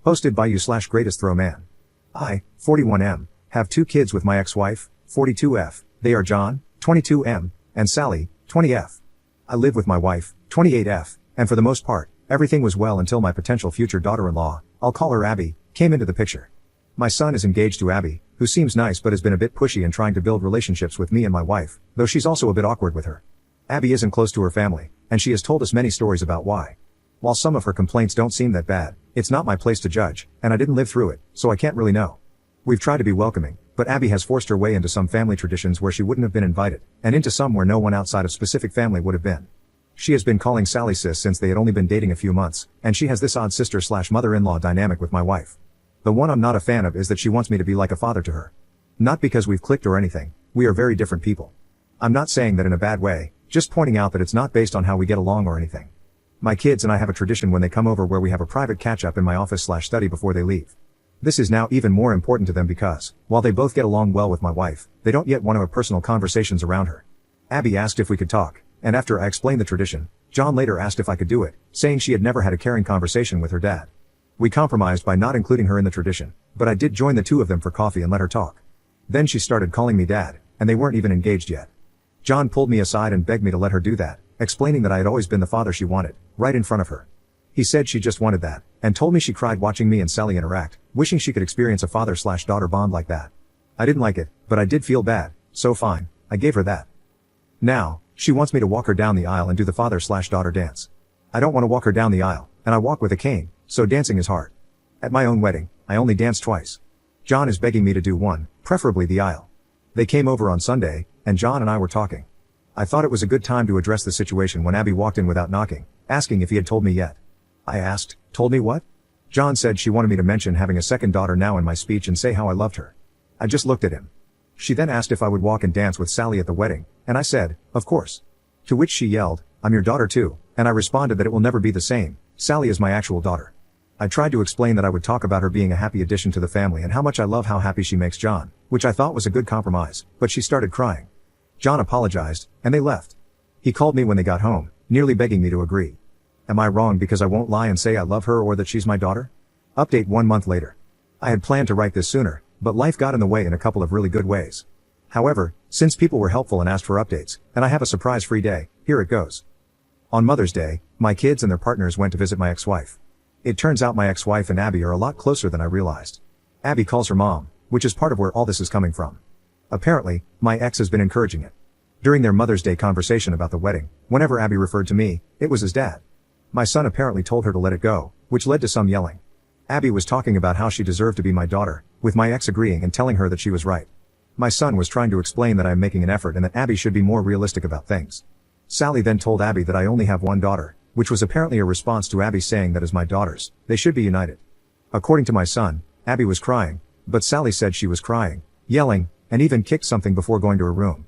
Hosted by you/greatest throw man. I, 41M, have 2 kids with my ex-wife, 42F. They are John, 22M, and Sally, 20F. I live with my wife, 28F, and for the most part, everything was well until my potential future daughter-in-law, I'll call her Abby, came into the picture. My son is engaged to Abby, who seems nice but has been a bit pushy in trying to build relationships with me and my wife, though she's also a bit awkward with her. Abby isn't close to her family, and she has told us many stories about why. While some of her complaints don't seem that bad, it's not my place to judge, and I didn't live through it, so I can't really know. We've tried to be welcoming, but Abby has forced her way into some family traditions where she wouldn't have been invited, and into some where no one outside of specific family would have been. She has been calling Sally sis since they had only been dating a few months, and she has this odd sister/mother-in-law dynamic with my wife. The one I'm not a fan of is that she wants me to be like a father to her. Not because we've clicked or anything, we are very different people. I'm not saying that in a bad way, just pointing out that it's not based on how we get along or anything. My kids and I have a tradition when they come over where we have a private catch-up in my office/study before they leave. This is now even more important to them because, while they both get along well with my wife, they don't yet want to have personal conversations around her. Abby asked if we could talk, and after I explained the tradition, John later asked if I could do it, saying she had never had a caring conversation with her dad. We compromised by not including her in the tradition, but I did join the 2 of them for coffee and let her talk. Then she started calling me dad, and they weren't even engaged yet. John pulled me aside and begged me to let her do that, explaining that I had always been the father she wanted, right in front of her. He said she just wanted that, and told me she cried watching me and Sally interact, wishing she could experience a father/daughter bond like that. I didn't like it, but I did feel bad, so fine, I gave her that. Now, she wants me to walk her down the aisle and do the father/daughter dance. I don't want to walk her down the aisle, and I walk with a cane, so dancing is hard. At my own wedding, I only danced twice. John is begging me to do one, preferably the aisle. They came over on Sunday, and John and I were talking. I thought it was a good time to address the situation when Abby walked in without knocking, asking if he had told me yet. I asked, told me what? John said she wanted me to mention having a second daughter now in my speech and say how I loved her. I just looked at him. She then asked if I would walk and dance with Sally at the wedding, and I said, of course. To which she yelled, I'm your daughter too, and I responded that it will never be the same, Sally is my actual daughter. I tried to explain that I would talk about her being a happy addition to the family and how much I love how happy she makes John, which I thought was a good compromise, but she started crying. John apologized, and they left. He called me when they got home, nearly begging me to agree. Am I wrong because I won't lie and say I love her or that she's my daughter? Update 1 month later. I had planned to write this sooner, but life got in the way in a couple of really good ways. However, since people were helpful and asked for updates, and I have a surprise-free day, here it goes. On Mother's Day, my kids and their partners went to visit my ex-wife. It turns out my ex-wife and Abby are a lot closer than I realized. Abby calls her mom, which is part of where all this is coming from. Apparently, my ex has been encouraging it. During their Mother's Day conversation about the wedding, whenever Abby referred to me, it was as dad. My son apparently told her to let it go, which led to some yelling. Abby was talking about how she deserved to be my daughter, with my ex agreeing and telling her that she was right. My son was trying to explain that I am making an effort and that Abby should be more realistic about things. Sally then told Abby that I only have one daughter, which was apparently a response to Abby saying that as my daughters, they should be united. According to my son, Abby was crying, but Sally said she was crying, yelling, and even kicked something before going to her room.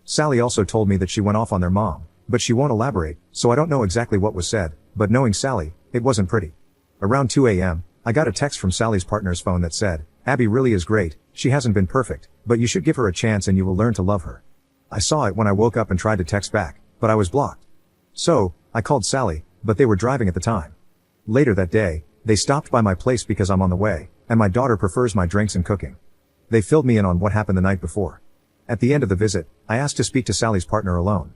Sally also told me that she went off on their mom, but she won't elaborate, so I don't know exactly what was said, but knowing Sally, it wasn't pretty. Around 2 a.m., I got a text from Sally's partner's phone that said, Abby really is great, she hasn't been perfect, but you should give her a chance and you will learn to love her. I saw it when I woke up and tried to text back, but I was blocked. So, I called Sally, but they were driving at the time. Later that day, they stopped by my place because I'm on the way, and my daughter prefers my drinks and cooking. They filled me in on what happened the night before. At the end of the visit, I asked to speak to Sally's partner alone.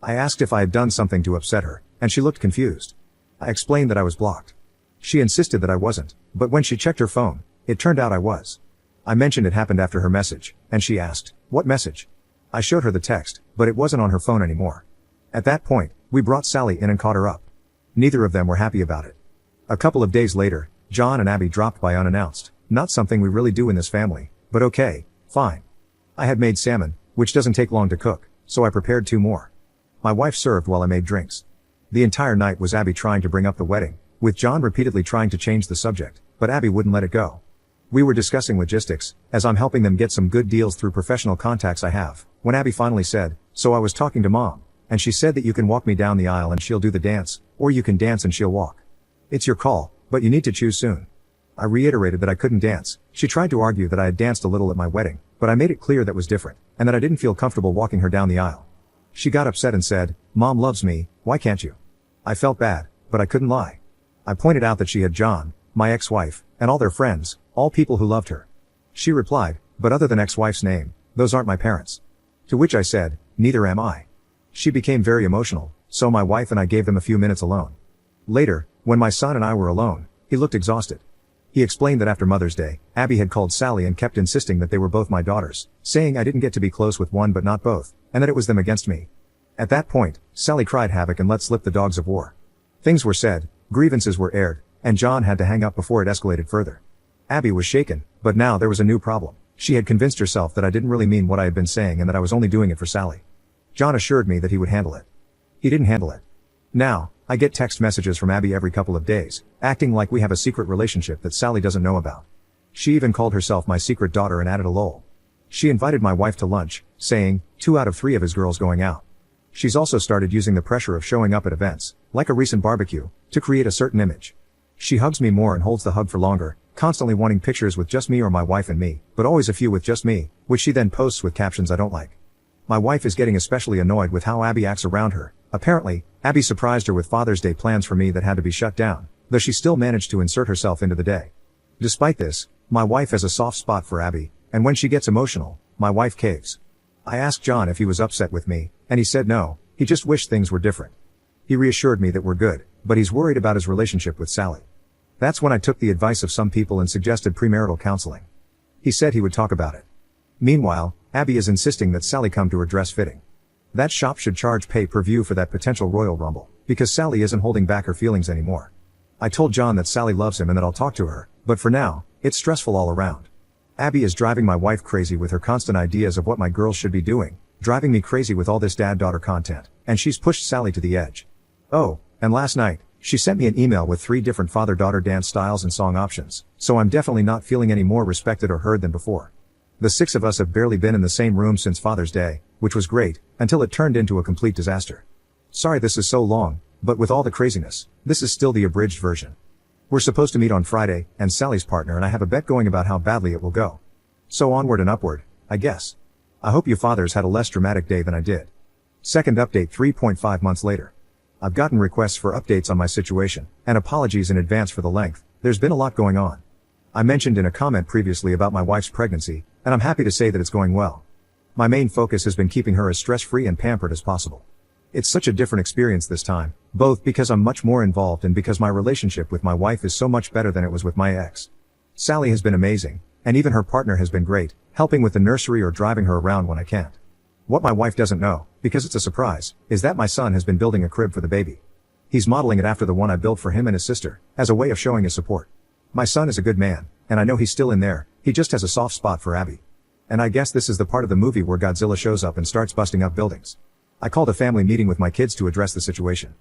I asked if I had done something to upset her, and she looked confused. I explained that I was blocked. She insisted that I wasn't, but when she checked her phone, it turned out I was. I mentioned it happened after her message, and she asked, what message? I showed her the text, but it wasn't on her phone anymore. At that point, we brought Sally in and caught her up. Neither of them were happy about it. A couple of days later, John and Abby dropped by unannounced, not something we really do in this family, but okay, fine. I had made salmon, which doesn't take long to cook, so I prepared 2 more. My wife served while I made drinks. The entire night was Abby trying to bring up the wedding, with John repeatedly trying to change the subject, but Abby wouldn't let it go. We were discussing logistics, as I'm helping them get some good deals through professional contacts I have, when Abby finally said, so I was talking to Mom, and she said that you can walk me down the aisle and she'll do the dance, or you can dance and she'll walk. It's your call, but you need to choose soon. I reiterated that I couldn't dance. She tried to argue that I had danced a little at my wedding, but I made it clear that was different, and that I didn't feel comfortable walking her down the aisle. She got upset and said, Mom loves me, why can't you? I felt bad, but I couldn't lie. I pointed out that she had John, my ex-wife, and all their friends, all people who loved her. She replied, but other than ex-wife's name, those aren't my parents. To which I said, neither am I. She became very emotional, so my wife and I gave them a few minutes alone. Later, when my son and I were alone, he looked exhausted. He explained that after Mother's Day, Abby had called Sally and kept insisting that they were both my daughters, saying I didn't get to be close with one but not both, and that it was them against me. At that point, Sally cried havoc and let slip the dogs of war. Things were said, grievances were aired, and John had to hang up before it escalated further. Abby was shaken, but now there was a new problem. She had convinced herself that I didn't really mean what I had been saying and that I was only doing it for Sally. John assured me that he would handle it. He didn't handle it. Now, I get text messages from Abby every couple of days, acting like we have a secret relationship that Sally doesn't know about. She even called herself my secret daughter and added a lol. She invited my wife to lunch, saying, 2 out of 3 of his girls going out. She's also started using the pressure of showing up at events, like a recent barbecue, to create a certain image. She hugs me more and holds the hug for longer, constantly wanting pictures with just me or my wife and me, but always a few with just me, which she then posts with captions I don't like. My wife is getting especially annoyed with how Abby acts around her. Apparently, Abby surprised her with Father's Day plans for me that had to be shut down, though she still managed to insert herself into the day. Despite this, my wife has a soft spot for Abby, and when she gets emotional, my wife caves. I asked John if he was upset with me, and he said no, he just wished things were different. He reassured me that we're good, but he's worried about his relationship with Sally. That's when I took the advice of some people and suggested premarital counseling. He said he would talk about it. Meanwhile, Abby is insisting that Sally come to her dress fitting. That shop should charge pay-per-view for that potential Royal Rumble, because Sally isn't holding back her feelings anymore. I told John that Sally loves him and that I'll talk to her, but for now, it's stressful all around. Abby is driving my wife crazy with her constant ideas of what my girls should be doing, driving me crazy with all this dad-daughter content, and she's pushed Sally to the edge. Oh, and last night, she sent me an email with 3 different father-daughter dance styles and song options, so I'm definitely not feeling any more respected or heard than before. The 6 of us have barely been in the same room since Father's Day, which was great, until it turned into a complete disaster. Sorry this is so long, but with all the craziness, this is still the abridged version. We're supposed to meet on Friday, and Sally's partner and I have a bet going about how badly it will go. So onward and upward, I guess. I hope you fathers had a less dramatic day than I did. Second update 3.5 months later. I've gotten requests for updates on my situation, and apologies in advance for the length. There's been a lot going on. I mentioned in a comment previously about my wife's pregnancy, and I'm happy to say that it's going well. My main focus has been keeping her as stress-free and pampered as possible. It's such a different experience this time, both because I'm much more involved and because my relationship with my wife is so much better than it was with my ex. Sally has been amazing, and even her partner has been great, helping with the nursery or driving her around when I can't. What my wife doesn't know, because it's a surprise, is that my son has been building a crib for the baby. He's modeling it after the one I built for him and his sister, as a way of showing his support. My son is a good man, and I know he's still in there, he just has a soft spot for Abby. And I guess this is the part of the movie where Godzilla shows up and starts busting up buildings. I called a family meeting with my kids to address the situation.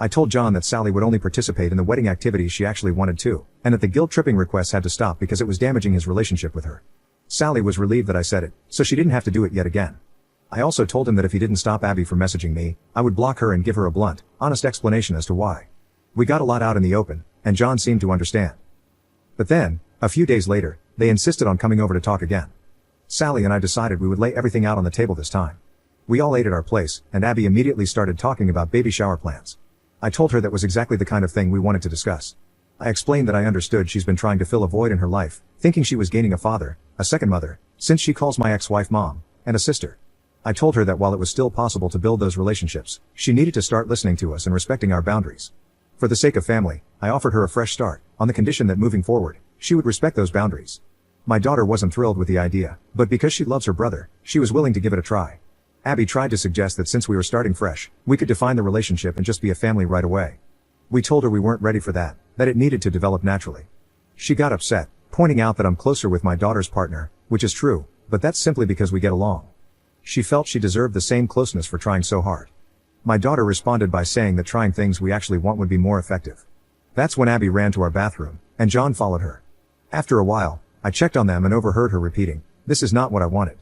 I told John that Sally would only participate in the wedding activities she actually wanted to, and that the guilt-tripping requests had to stop because it was damaging his relationship with her. Sally was relieved that I said it, so she didn't have to do it yet again. I also told him that if he didn't stop Abby from messaging me, I would block her and give her a blunt, honest explanation as to why. We got a lot out in the open, and John seemed to understand. But then, a few days later, they insisted on coming over to talk again. Sally and I decided we would lay everything out on the table this time. We all ate at our place, and Abby immediately started talking about baby shower plans. I told her that was exactly the kind of thing we wanted to discuss. I explained that I understood she's been trying to fill a void in her life, thinking she was gaining a father, a second mother, since she calls my ex-wife mom, and a sister. I told her that while it was still possible to build those relationships, she needed to start listening to us and respecting our boundaries. For the sake of family, I offered her a fresh start, on the condition that moving forward, she would respect those boundaries. My daughter wasn't thrilled with the idea, but because she loves her brother, she was willing to give it a try. Abby tried to suggest that since we were starting fresh, we could define the relationship and just be a family right away. We told her we weren't ready for that it needed to develop naturally. She got upset, pointing out that I'm closer with my daughter's partner, which is true, but that's simply because we get along. She felt she deserved the same closeness for trying so hard. My daughter responded by saying that trying things we actually want would be more effective. That's when Abby ran to our bathroom, and John followed her. After a while, I checked on them and overheard her repeating, "This is not what I wanted."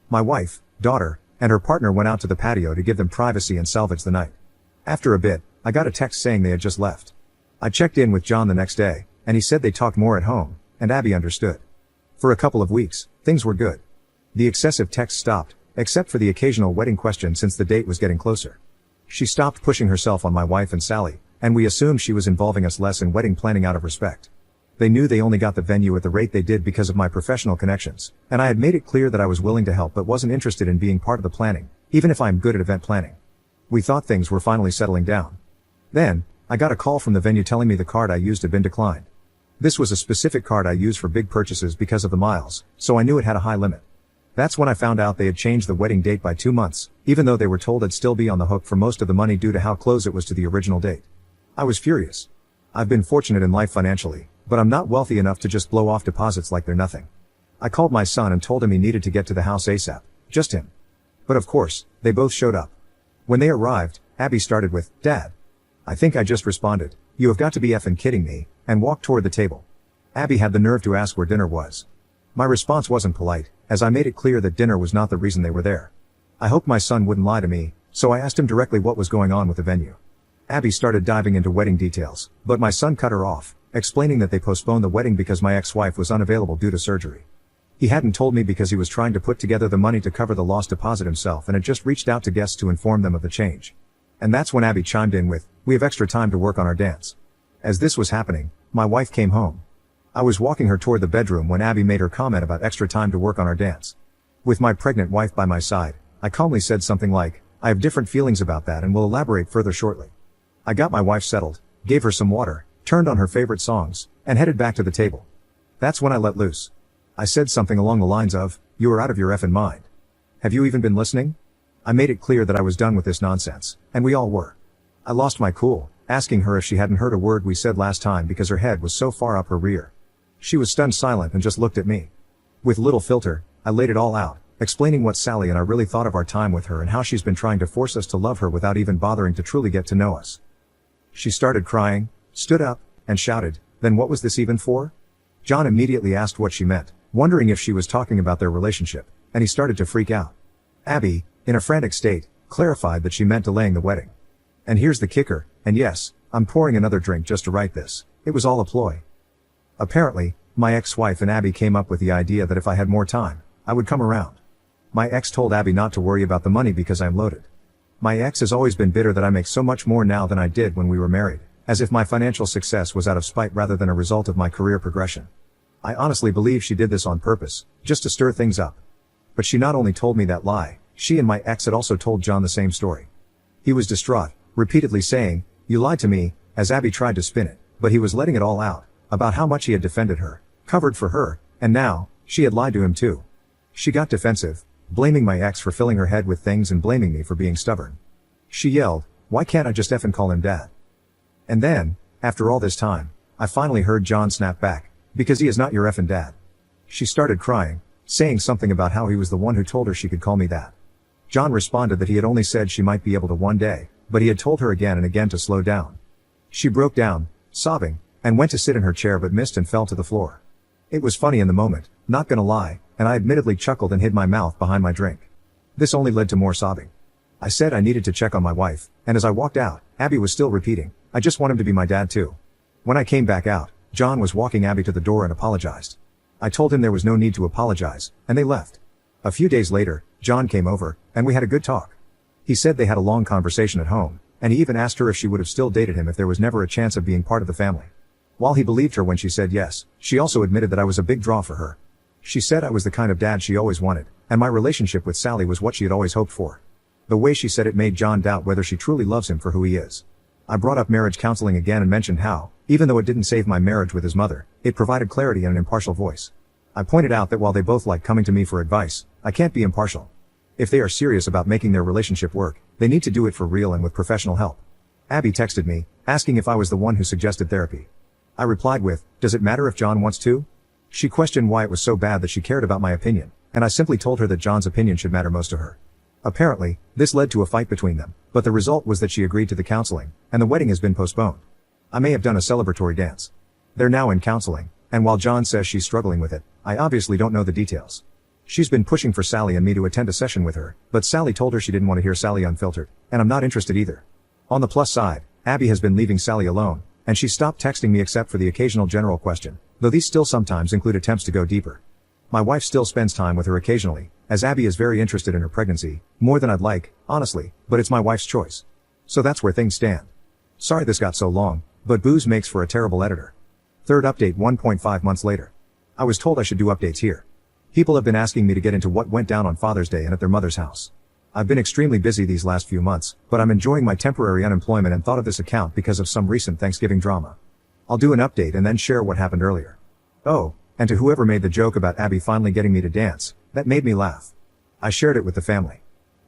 My wife, daughter, and her partner went out to the patio to give them privacy and salvage the night. After a bit, I got a text saying they had just left. I checked in with John the next day, and he said they talked more at home, and Abby understood. For a couple of weeks, things were good. The excessive text stopped, except for the occasional wedding question since the date was getting closer. She stopped pushing herself on my wife and Sally, and we assumed she was involving us less in wedding planning out of respect. They knew they only got the venue at the rate they did because of my professional connections, and I had made it clear that I was willing to help but wasn't interested in being part of the planning, even if I'm good at event planning. We thought things were finally settling down. Then, I got a call from the venue telling me the card I used had been declined. This was a specific card I use for big purchases because of the miles, so I knew it had a high limit. That's when I found out they had changed the wedding date by 2 months, even though they were told I'd still be on the hook for most of the money due to how close it was to the original date. I was furious. I've been fortunate in life financially, but I'm not wealthy enough to just blow off deposits like they're nothing. I called my son and told him he needed to get to the house ASAP, just him. But of course, they both showed up. When they arrived, Abby started with, "Dad." I think I just responded, "You have got to be effing kidding me," and walked toward the table. Abby had the nerve to ask where dinner was. My response wasn't polite, as I made it clear that dinner was not the reason they were there. I hoped my son wouldn't lie to me, so I asked him directly what was going on with the venue. Abby started diving into wedding details, but my son cut her off, explaining that they postponed the wedding because my ex-wife was unavailable due to surgery. He hadn't told me because he was trying to put together the money to cover the lost deposit himself and had just reached out to guests to inform them of the change. And that's when Abby chimed in with, "We have extra time to work on our dance." As this was happening, my wife came home. I was walking her toward the bedroom when Abby made her comment about extra time to work on our dance. With my pregnant wife by my side, I calmly said something like, "I have different feelings about that and will elaborate further shortly." I got my wife settled, gave her some water, turned on her favorite songs, and headed back to the table. That's when I let loose. I said something along the lines of, "You are out of your effing mind. Have you even been listening?" I made it clear that I was done with this nonsense, and we all were. I lost my cool, asking her if she hadn't heard a word we said last time because her head was so far up her rear. She was stunned silent and just looked at me. With little filter, I laid it all out, explaining what Sally and I really thought of our time with her and how she's been trying to force us to love her without even bothering to truly get to know us. She started crying, stood up, and shouted, "Then what was this even for?" John immediately asked what she meant, wondering if she was talking about their relationship, and he started to freak out. Abby, in a frantic state, clarified that she meant delaying the wedding. And here's the kicker, and yes, I'm pouring another drink just to write this, it was all a ploy. Apparently, my ex-wife and Abby came up with the idea that if I had more time, I would come around. My ex told Abby not to worry about the money because I'm loaded. My ex has always been bitter that I make so much more now than I did when we were married, as if my financial success was out of spite rather than a result of my career progression. I honestly believe she did this on purpose, just to stir things up. But she not only told me that lie, she and my ex had also told John the same story. He was distraught, repeatedly saying, "You lied to me," as Abby tried to spin it, but he was letting it all out, about how much he had defended her, covered for her, and now, she had lied to him too. She got defensive, blaming my ex for filling her head with things and blaming me for being stubborn. She yelled, "Why can't I just effing call him dad?" And then, after all this time, I finally heard John snap back, "Because he is not your effing dad." She started crying, saying something about how he was the one who told her she could call me that. John responded that he had only said she might be able to one day, but he had told her again and again to slow down. She broke down, sobbing, and went to sit in her chair but missed and fell to the floor. It was funny in the moment, not gonna lie, and I admittedly chuckled and hid my mouth behind my drink. This only led to more sobbing. I said I needed to check on my wife, and as I walked out, Abby was still repeating, "I just want him to be my dad too." When I came back out, John was walking Abby to the door and apologized. I told him there was no need to apologize, and they left. A few days later, John came over, and we had a good talk. He said they had a long conversation at home, and he even asked her if she would have still dated him if there was never a chance of being part of the family. While he believed her when she said yes, she also admitted that I was a big draw for her. She said I was the kind of dad she always wanted, and my relationship with Sally was what she had always hoped for. The way she said it made John doubt whether she truly loves him for who he is. I brought up marriage counseling again and mentioned how, even though it didn't save my marriage with his mother, it provided clarity and an impartial voice. I pointed out that while they both like coming to me for advice, I can't be impartial. If they are serious about making their relationship work, they need to do it for real and with professional help. Abby texted me, asking if I was the one who suggested therapy. I replied with, "Does it matter if John wants to?" She questioned why it was so bad that she cared about my opinion, and I simply told her that John's opinion should matter most to her. Apparently, this led to a fight between them, but the result was that she agreed to the counseling, and the wedding has been postponed. I may have done a celebratory dance. They're now in counseling, and while John says she's struggling with it, I obviously don't know the details. She's been pushing for Sally and me to attend a session with her, but Sally told her she didn't want to hear Sally unfiltered, and I'm not interested either. On the plus side, Abby has been leaving Sally alone, and she stopped texting me except for the occasional general question, though these still sometimes include attempts to go deeper. My wife still spends time with her occasionally, as Abby is very interested in her pregnancy, more than I'd like, honestly, but it's my wife's choice. So that's where things stand. Sorry this got so long, but booze makes for a terrible editor. Third update 1.5 months later. I was told I should do updates here. People have been asking me to get into what went down on Father's Day and at their mother's house. I've been extremely busy these last few months, but I'm enjoying my temporary unemployment and thought of this account because of some recent Thanksgiving drama. I'll do an update and then share what happened earlier. Oh, and to whoever made the joke about Abby finally getting me to dance, that made me laugh. I shared it with the family.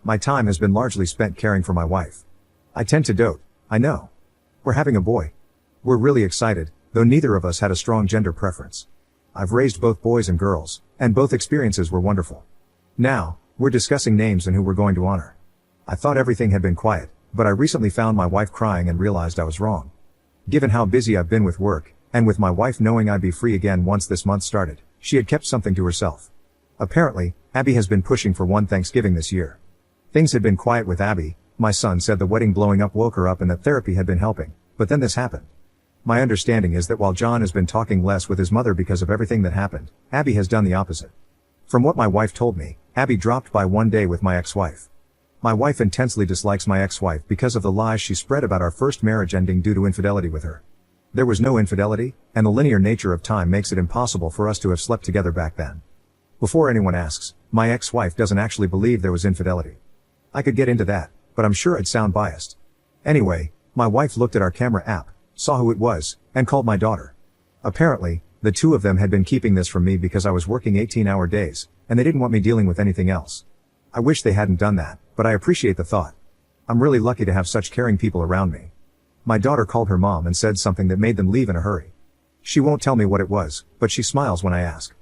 My time has been largely spent caring for my wife. I tend to dote, I know. We're having a boy. We're really excited, though neither of us had a strong gender preference. I've raised both boys and girls, and both experiences were wonderful. Now, we're discussing names and who we're going to honor. I thought everything had been quiet, but I recently found my wife crying and realized I was wrong. Given how busy I've been with work, and with my wife knowing I'd be free again once this month started, she had kept something to herself. Apparently, Abby has been pushing for one Thanksgiving this year. Things had been quiet with Abby. My son said the wedding blowing up woke her up and that therapy had been helping, but then this happened. My understanding is that while John has been talking less with his mother because of everything that happened, Abby has done the opposite. From what my wife told me, Abby dropped by one day with my ex-wife. My wife intensely dislikes my ex-wife because of the lies she spread about our first marriage ending due to infidelity with her. There was no infidelity, and the linear nature of time makes it impossible for us to have slept together back then. Before anyone asks, my ex-wife doesn't actually believe there was infidelity. I could get into that, but I'm sure I'd sound biased. Anyway, my wife looked at our camera app, saw who it was, and called my daughter. Apparently, the two of them had been keeping this from me because I was working 18-hour days, and they didn't want me dealing with anything else. I wish they hadn't done that, but I appreciate the thought. I'm really lucky to have such caring people around me. My daughter called her mom and said something that made them leave in a hurry. She won't tell me what it was, but she smiles when I ask.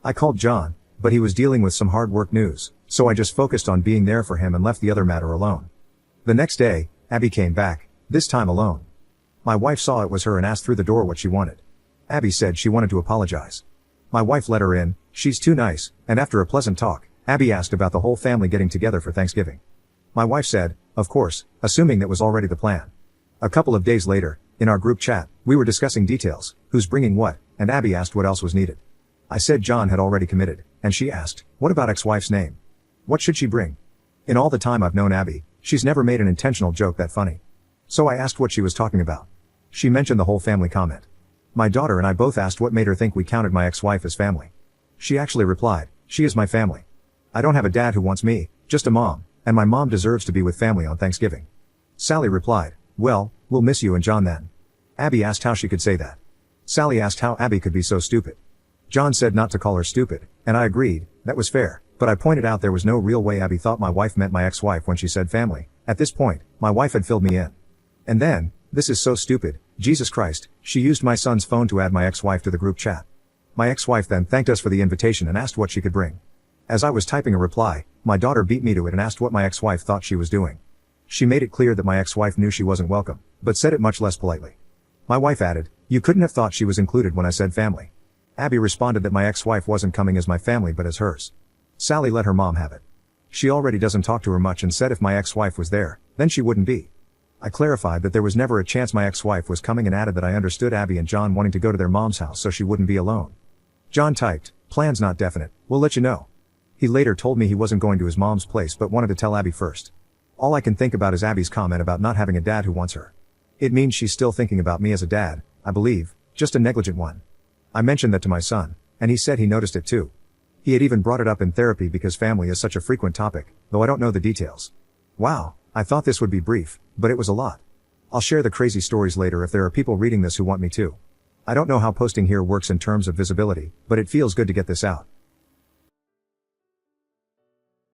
I called John, but he was dealing with some hard work news, so I just focused on being there for him and left the other matter alone. The next day, Abby came back, this time alone. My wife saw it was her and asked through the door what she wanted. Abby said she wanted to apologize. My wife let her in, she's too nice, and after a pleasant talk, Abby asked about the whole family getting together for Thanksgiving. My wife said, of course, assuming that was already the plan. A couple of days later, in our group chat, we were discussing details, who's bringing what, and Abby asked what else was needed. I said John had already committed, and she asked, what about ex-wife's name? What should she bring? In all the time I've known Abby, she's never made an intentional joke that funny. So I asked what she was talking about. She mentioned the whole family comment. My daughter and I both asked what made her think we counted my ex-wife as family. She actually replied, she is my family. I don't have a dad who wants me, just a mom, and my mom deserves to be with family on Thanksgiving. Sally replied, well, we'll miss you and John then. Abby asked how she could say that. Sally asked how Abby could be so stupid. John said not to call her stupid, and I agreed, that was fair, but I pointed out there was no real way Abby thought my wife meant my ex-wife when she said family. At this point, my wife had filled me in. And then, this is so stupid, Jesus Christ, she used my son's phone to add my ex-wife to the group chat. My ex-wife then thanked us for the invitation and asked what she could bring. As I was typing a reply, my daughter beat me to it and asked what my ex-wife thought she was doing. She made it clear that my ex-wife knew she wasn't welcome, but said it much less politely. My wife added, you couldn't have thought she was included when I said family. Abby responded that my ex-wife wasn't coming as my family but as hers. Sally let her mom have it. She already doesn't talk to her much and said if my ex-wife was there, then she wouldn't be. I clarified that there was never a chance my ex-wife was coming and added that I understood Abby and John wanting to go to their mom's house so she wouldn't be alone. John typed, plans not definite, we'll let you know. He later told me he wasn't going to his mom's place but wanted to tell Abby first. All I can think about is Abby's comment about not having a dad who wants her. It means she's still thinking about me as a dad, I believe, just a negligent one. I mentioned that to my son, and he said he noticed it too. He had even brought it up in therapy because family is such a frequent topic, though I don't know the details. Wow, I thought this would be brief, but it was a lot. I'll share the crazy stories later if there are people reading this who want me to. I don't know how posting here works in terms of visibility, but it feels good to get this out.